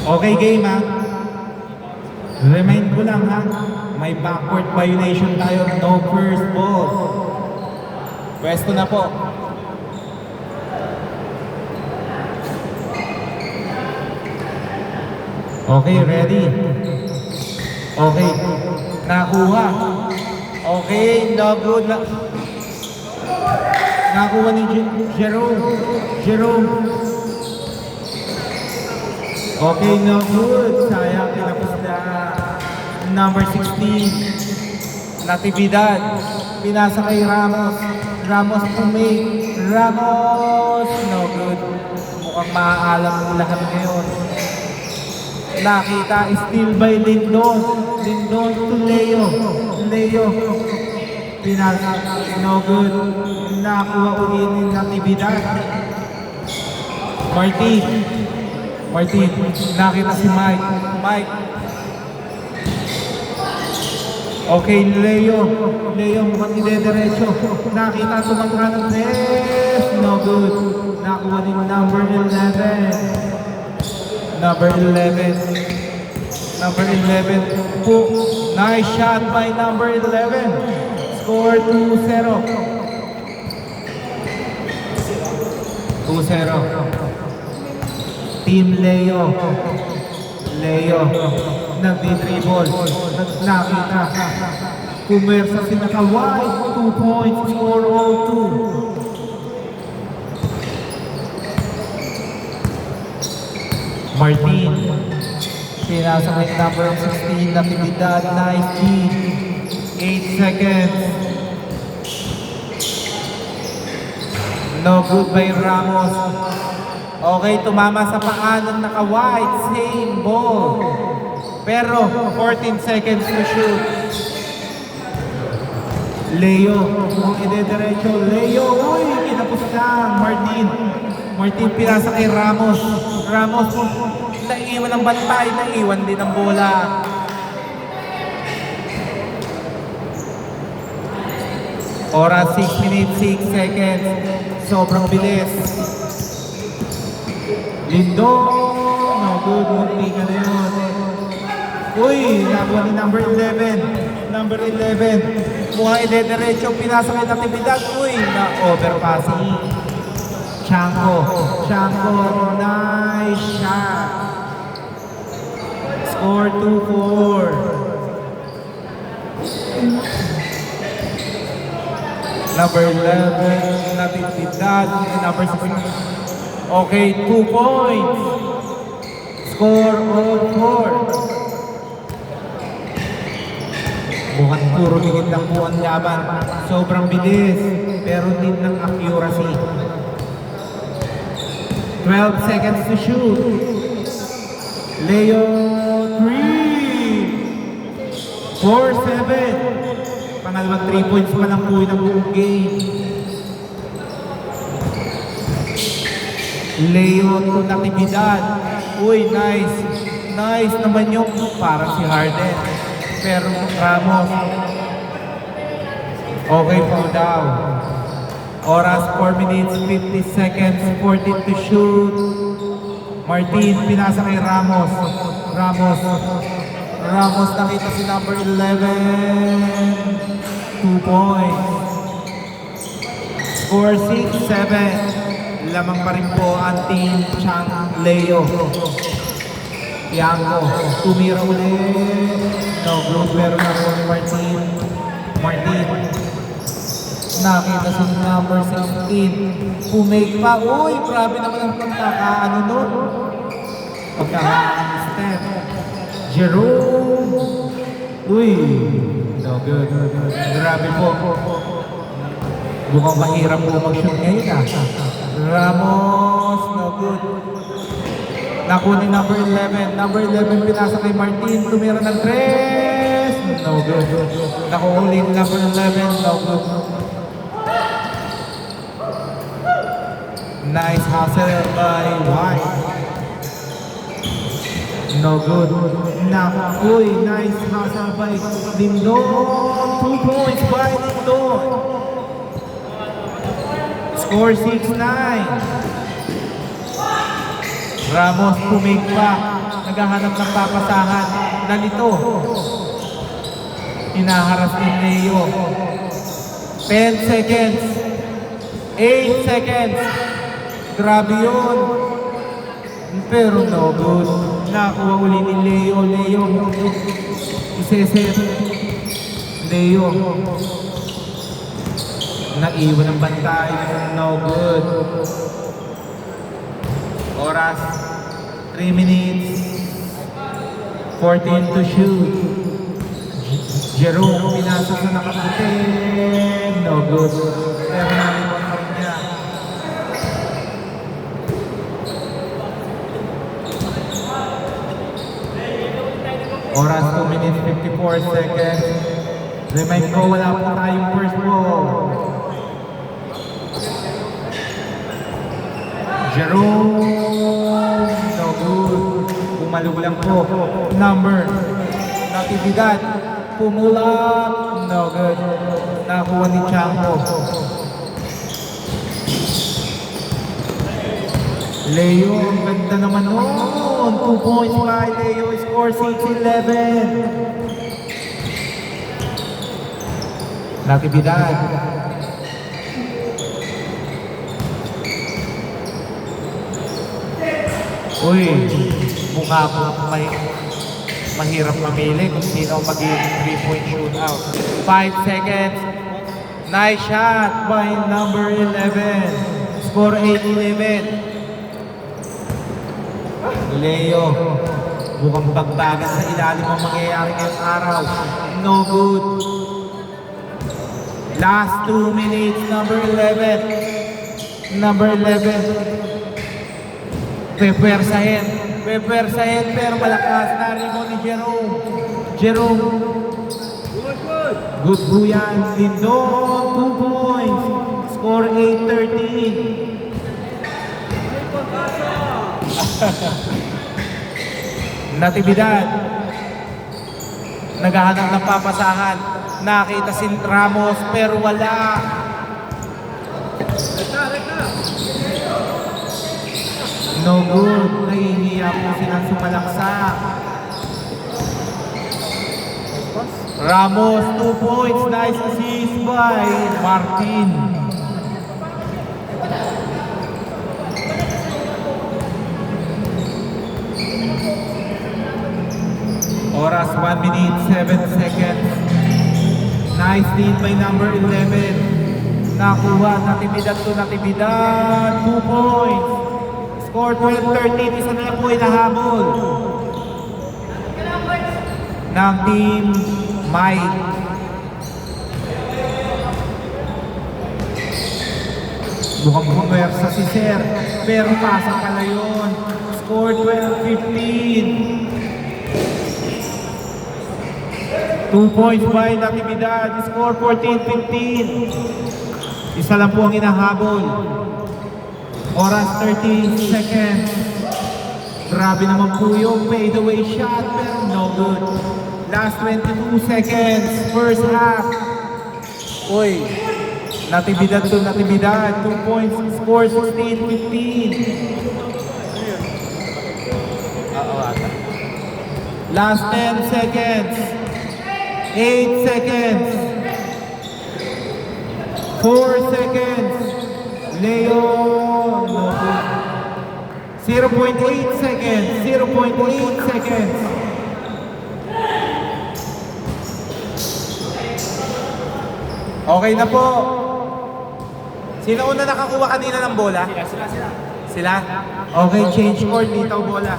Okay, game ha. Remind ko lang ha. May backward violation tayo. No first ball. Pwesto na po. Okay, ready? Okay. Nakuha. Okay, no good. Nakuha ni Jerome. Okay, no good. Sayang, tinapos na. Number 16. Natividad. Pinasa kay Ramos. Ramos pumake. Ramos. No good. Mukhang maaalam mo lahat ngayon. Nakita, still by Lindon. Lindon to Leo. Leo. Pinasa. No good. Nakuha ulit ni Natividad. Martin. Nakita si Mike. Okay, Leo mukhang ide-diretso. Nakita, tumangka ng press. No good. Nakuha din number 11. Number 11 po. Nice shot by number 11. Score 2-0. 2-0. Team Leo. Nagdi-dribble. Nakita. Pumersa si Nakaway. 2 points. Score 0-2. Martin. Pinasa kay number 16. Natividad. Nice G. 8 seconds. No good by Ramos. Okay, tumama sa paa ng naka-white. Same ball. Pero 14 seconds to shoot. Leo. Kung ide-diretso. Leo. Uy, kinapos na. Martin pinasa kay Ramos. Ramos, naiwan ng bantay, naiwan din ang bola. Oras 6 minutes, 6 seconds. Sobrang bilis. Lindon. No good, munti ka na yun. Uy, nakuha ni number 11. Number 11. Mukhang ide-diretso, pinasa kay Natividad. Uy, na-overpassing. Chanko, nice shot. Score 2-4. Number 11, Natividad. Number 16. Okay, 2 points. Score 0-4. Mukhang puro higit lang po ang laban. Sobrang bilis, pero din ng accuracy. 12 seconds to shoot. Leo 3. 4-7. Pangalawang 3 points pa lang po ng buong game. Leo to Natividad. Uy, nice. Nice naman yung parang si Harden. Pero Ramos. Okay, fall down. Oras 4 minutes, 50 seconds, 14 to shoot. Martin, pinasa kay Ramos. Ramos, nakita si number 11. 2 points. Score 6-7. Lamang pa rin po ang team Chang Leo. Tiangco, tumira ulit. No, good, pero na po ni Martin. Nakita si number 16. Pumake pa. Uy, grabe naman ang pagkakaano nun. Pagkaka-step. Jerome. Uy. No good. Grabe po. Mukhang mahirap po mag-shoot ngayon Ramos. No good. Nakuha ni number 11. Number 11 pinasa kay Martin. Tumira ng 3. No good. Nakuha ni number 11. No good. Nice hustle by White. No good. Uy, nice hustle by Lindon. 2 points by Lindon. Score 6-9. Ramos pumake pa. naghahanap ng papasahan. Nalito. Hinaharas ni Leo. 10 seconds. 8 seconds. Grabe yun. Pero no good. Nakuha uli ni Leo. Leo. Iseset. Leo. Naiwan ang bantay. No good. Oras. 3 minutes. 14 to shoot. Jerome, pinasa sa nakaputi. No good. Pero nalimutan pa rin niya. Oras 2 minutes 54 seconds. Remind ko, wala po tayong first ball. Jerome, no good. Pumalog lang po. Number. Natividad. Pumulak. No good. Nakuha ni Chanko. Leo, ang ganda naman noon. 2 points by Leo. Score 6-11. Natividad. Uy, mukha po mahirap mamili kung sino mag-i 3-point shootout. 5 seconds. Nice shot by number 11. Score 8-11. Leo, mukhang bagbagan sa ilalim ang mangyayari ngayong araw. No good. Last 2 minutes, number 11. Number 11. Pepwersahin, pero malakas. Narinig ni Jerome. Jerome. Good po yan. Lindon, 2 points. Score 8-13. Natividad. Naghahanap ng papasahan. Nakita si Ramos pero wala. No good. Nahihiya po silang sumalaksak. Ramos, 2 points. Nice assist by Martin. Oras 1 minute 7 seconds. Nice lead by number 11. Nakuha. Natividad to Natividad. 2 points. Score 12-13, isa na po ay nahabol ng team Mike. Mukhang pumersa si Sir, pero pasa pala yun. Score 12-15. 2 points by Natividad. Score 14-15. Isa lang po ang inahabol. Oras 30 seconds. Grabe naman po yung fade away shot pero no good. Last 22 seconds. First half. Uy. Natividad to Natividad. 2 points. Score 16-15. Last 10 seconds. 8 seconds. 4 seconds. Leo. 0.8 seconds. 0.8 seconds. Okay na po. Sino una nakakuha kanina ng bola? Sila? Okay, change court. Dito bola.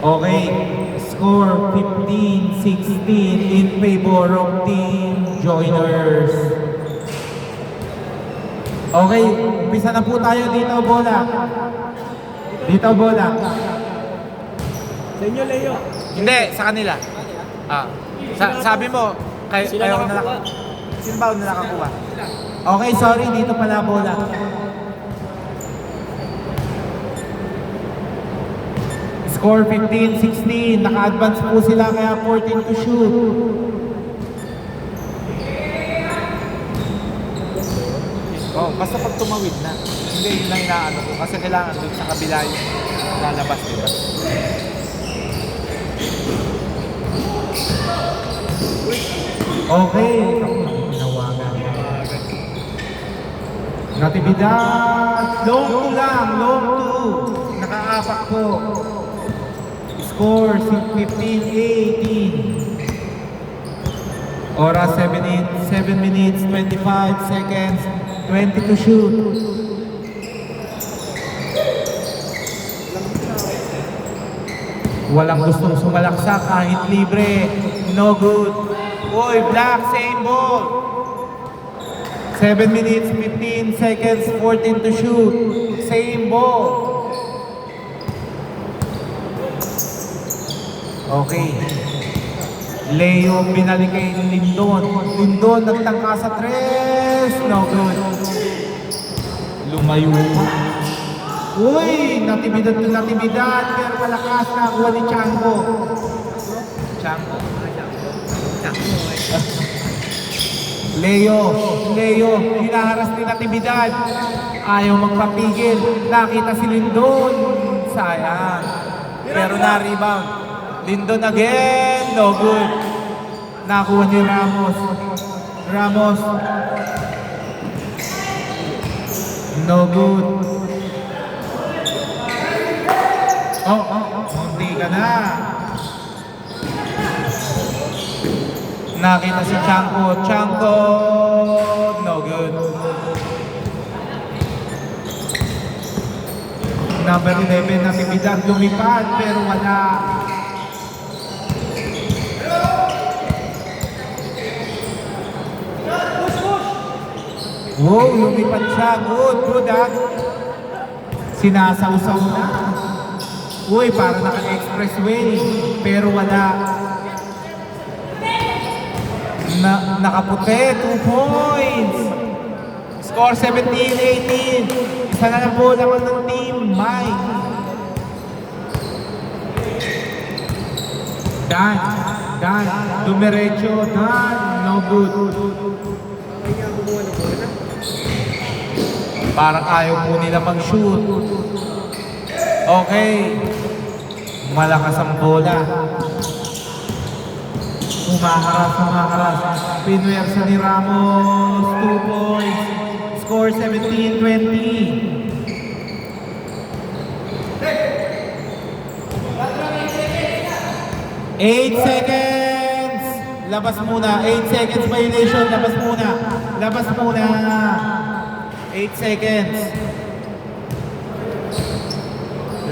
Okay, score 15-16 in favor of Team Joiners. Okay, umpisa na po tayo dito, bola. Dito, bola. Sa inyo, Leo. Hindi, sa kanila. Sabi mo, kayo na nakakuha. Sino ba na nakakuha? Okay, sorry, dito pala bola. Score 15-16. Naka-advance po sila kaya 14 to shoot. Oh, basta pag tumawid na. Hindi, yun lang inaano ko. Kasi kailangan doon sa kabila yung lalabas, diba? Okay. Pinawagan. Natividad. Long 2 lang. Long 2. Nakaapak po. Score 15-18. Oras 7 minutes 25 seconds. 20 to shoot. Walang gustong sumalaksa kahit libre. No good. Uy, black, same ball. 7 minutes, 15 seconds, 14 to shoot. Same ball. Okay. Leo binalik kay Lindon. Lindon nagtangka sa tres. No good. Lumayo. Uy, natibidad. Pero malakas na kuha ni Chango. Chango. Leo, hinaharas ni Natividad. Ayaw magpapigil. Nakita si Lindon. Sayang. Pero na-rebound. Lindon again. No good. Nakuha ni Ramos. No good. Hindi ka na. Nakita si Chanko. No good. Number 11 na Natividad lumipad pero wala. Wow, lumipad siya. Good ah. Sinasawsaw na. Uy, parang naka-expressway. Pero wala. Nakaputi, 2 points. Score 17-18. Isa na lang po naman ng team, Mike. Dan. Dumiretso, Dan. No good. Parang ayaw po nila mag-shoot. Okay. Malakas ang bola. Humaharas. Pinuwersa ni Ramos. 2 points. Score 17-20. Eight seconds. Labas muna. 8 seconds violation. Labas muna. 8 seconds.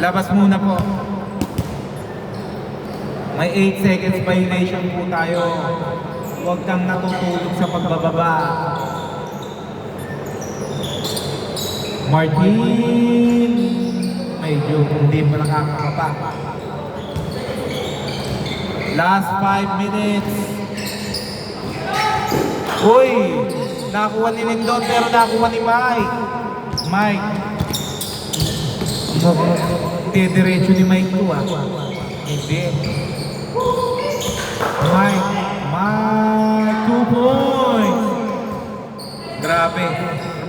Labas muna po. May 8 seconds violation po tayo. Huwag kang natutulog sa pagbababa. Martin. Medyo hindi mo nakakakapa. Last 5 minutes. Uy! Nakuha ni Lindon pero nakuha ni Mike. Diretso ni Mike to ah. Hindi. Mike, 2 points. Grabe.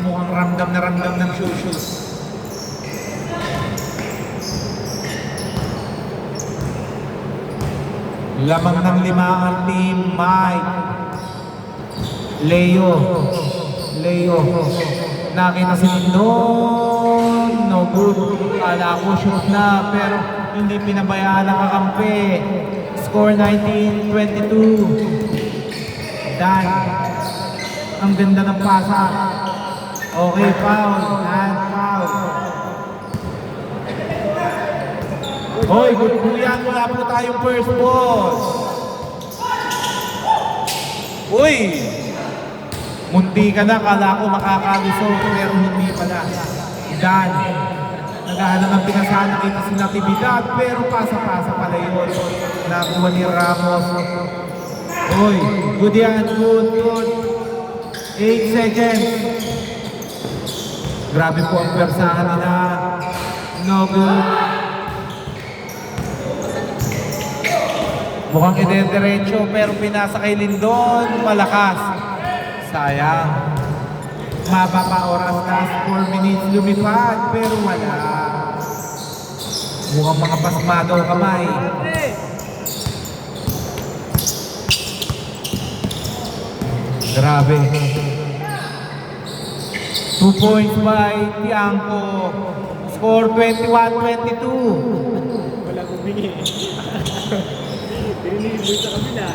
Mukhang ramdam ng shoot. Lamang ng 5 ang team, Mike. Leo. Nakita si Lindon. No good. Kala ko shoot na pero hindi pinabayaan ang kakampi. Score 19-22. Dan. Ang ganda ng pasa. Okay, foul. Hoy, good po yan. Wala po tayong first ball. Uy! Munti ka na, kala ko makakalusot, pero hindi pala. Dan, naghahanap ng pinasahan, nakita si Natividad, pero pasa-pasa pala yun. Nakuha ni Ramos. Uy, good yan, good. 8 seconds. Grabe po ang persahan nila. No good. Mukhang idediretso pero pinasa kay Lindon. Malakas. Sayang. Maba pa oras, last 4 minutes lumipad pero wala. Mukhang mga pasmado ang kamay. Grabe. 2 points by Tiangco. Score 21-22. Walang humingi. Tiniliboy sa kabila.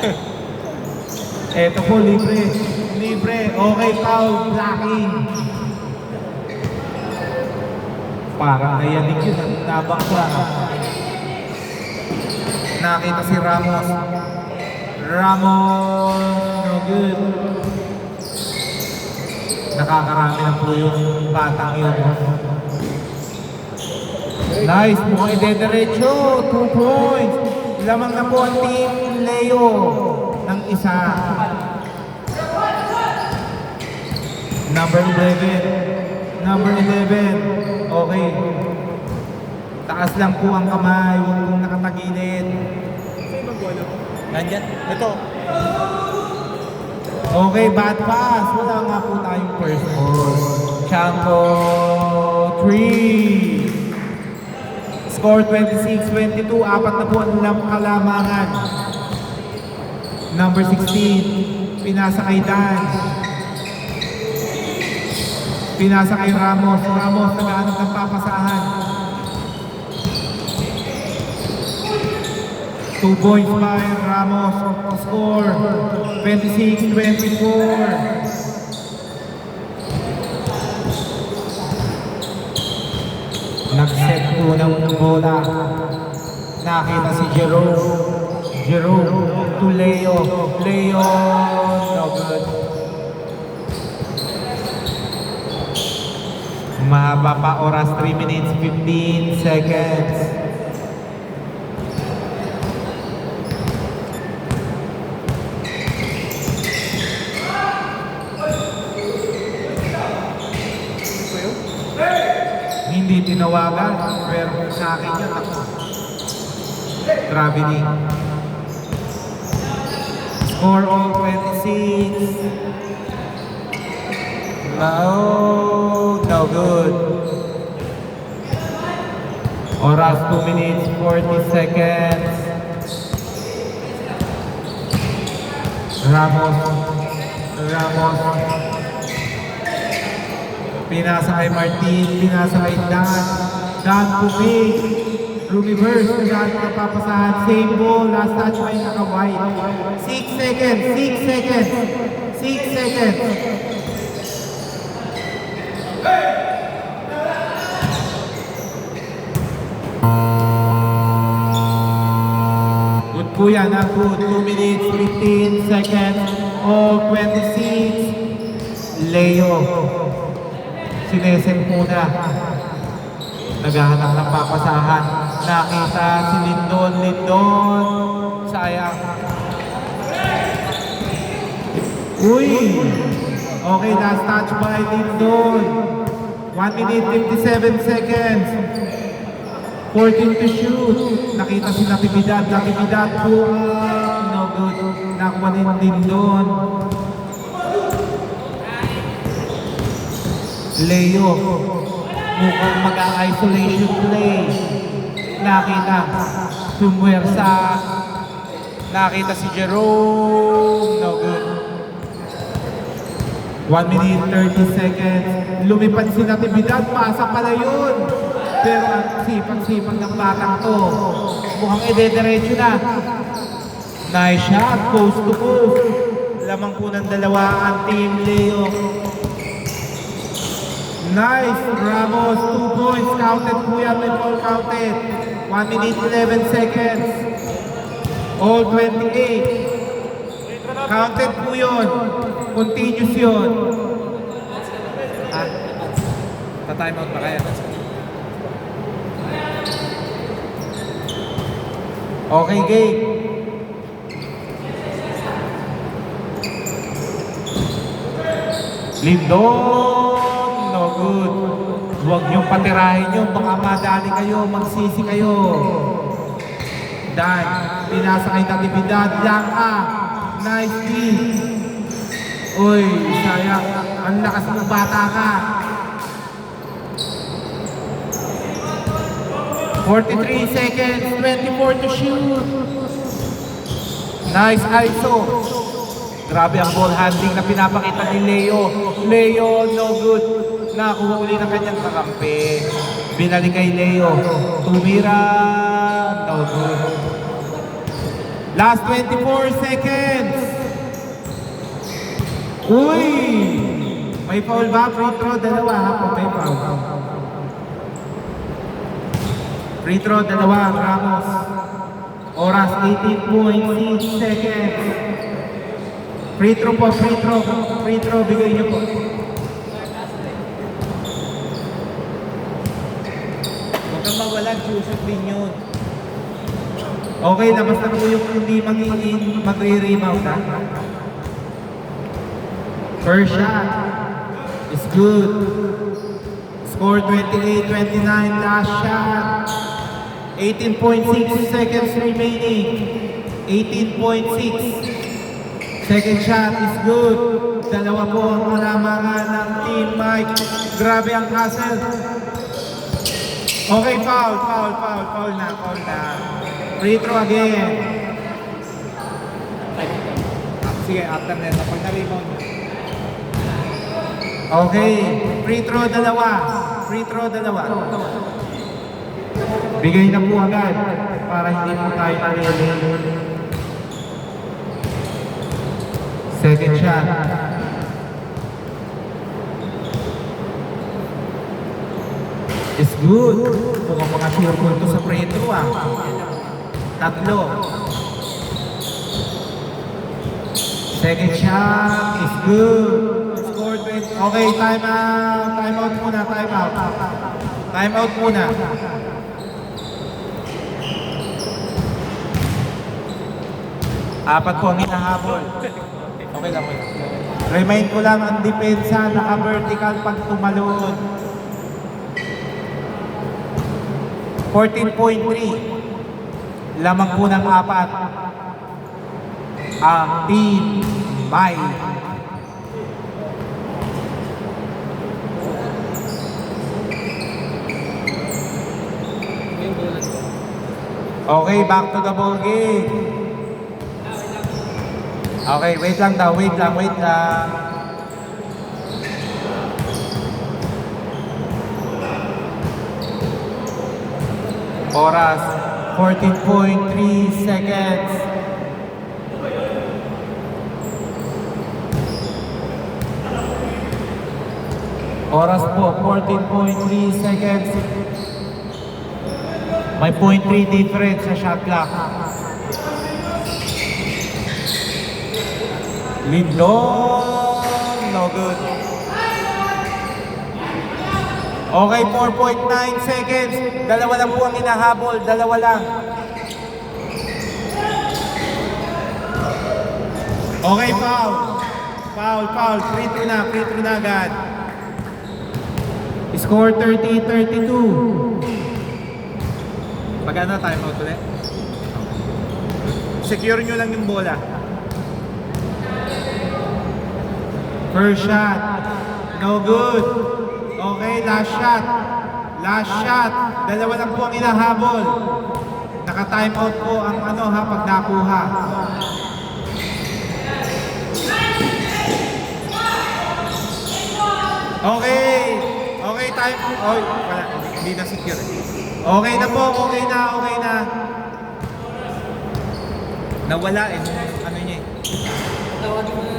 Eto po, libre. Libre. Okay, foul. Blocking. Parang nayanig yun. Ang nabang ka. Nakita si Ramos. Ramos. No good. Nakakarami na po yung batang yun. Nice. Mukhang idediretso. 2 points. Lamang na po ang team Leo ng isa. Number 11. Number 11. Okay. Taas lang po ang kamay. Huwag pong nakatagilid. Nandyan. Ito. Okay, bad pass. Wala nga po tayong first ball. Chanko 3. Score 26-22. Apat na po ang kalamangan. Number 16. Pinasa kay Dan. Pinasa kay Ramos. Ramos naghahanap ng papasahan. 2 points by Ramos. Score 26-24. Nag-set po ng bola. Nakita si Jerome. Jerome to Leo. Leo. No good. Mahaba pa oras. 3 minutes 15 seconds. Hindi tinawagan, pero sa akin yan ako. Gravity. Score all 26. No good. Oras 2 minutes 40 seconds. Ramos. Pinasa kay Martin, pinasa kay Dan. Dan Pumig. Reverse, Dan napapasahan. Same ball, last touch by Nakaway. 6 seconds, 6 seconds. 6 seconds. Good po yan, ha? Good. 2 minutes, 15 seconds. All 26. Leo. Sinesend muna. Naghahanap ng papasahan. Nakita si Lindon. Sayang. Uy! Okay, last touch by Lindon. 1 minute 57 seconds. 14 to shoot. Nakita si Natividad po. No good. Nakuha ni Lindon. Leo, mukhang mag-isolation play. Nakita, sumwersa. Nakita si Jerome. No good. 1 minute 30 seconds. Lumipad si Natividad. Pasa pala yun. Pero ang sipag-sipag ng batang to. Mukhang idediretso na. Nice shot. Coast to coast. Lamang po ng dalawa ang team Leo. Nice, Ramos, 2 points, counted po yan, may ball counted. 1 minute 11 seconds. All 28. Counted po yun. Continuous yun. Ta-time out ba kaya? Okay, game. Lindon. No good. Huwag niyong patirahin yun. Baka madali kayo. Magsisi kayo. Dan, pinasa kay Natividad, Blanca. Nice team. Uy, sayang. Ang lakas ng bata ka. 43 seconds, 24 to shoot. Nice ISO. Grabe ang ball handling na pinapakita ni Leo. Leo, no good. Nakuha uli ng kanyang kakampi. Binalik kay Leo. Tumira, no good. Last 24 seconds. Uy! May foul ba? Free throw, dalawa ha. May foul. Free throw, dalawa, Ramos. Oras, 18.6 seconds. Free throw po, free throw. Free throw, bigay niyo po. Huwag kang mawalan, shoot din yun. Okay, labas na po yung hindi magre-rebound ha. First shot is good. Score 28-29, last shot. 18.6 seconds remaining. 18.6. Second shot is good. Dalawa po ang malamangan ng Team Mike. Grabe ang hustle. Okay, foul na. Free throw again. Sige, after net, pag na-rebound mo. Okay, free throw dalawa. Bigay na po agad para hindi po tayo nalilin. Second shot. It's good. Mukhang mga circle to sa free throw ah. Tatlo. Second shot is good. Score 20. Okay, time out. Time out muna. Apat po ang hinahabol. Okay lang po. Remind ko lang ang depensa, naka-vertical pag tumalon. 14.3. Lamang po ng apat. Ang Team Mike. Okay, back to the ball game. Okay, wait lang. Oras, 14.3 seconds. Oras po, 14.3 seconds. May 0.3 difference sa shot clock. Lindon, no good. Okay, 4.9 seconds. Dalawa lang po ang hinahabol, dalawa lang. Okay, foul. Free throw na agad. Score 30-32. Pag time out ulit. Secure nyo lang yung bola. First shot, no good. Okay, last shot. Dalawa lang po ang hinahabol. Naka-time out po ang pag nakuha. Okay, time. Oy, wala. Hindi na secure. Okay na po, okay na. Nawala ano niya eh. Tawagin mo na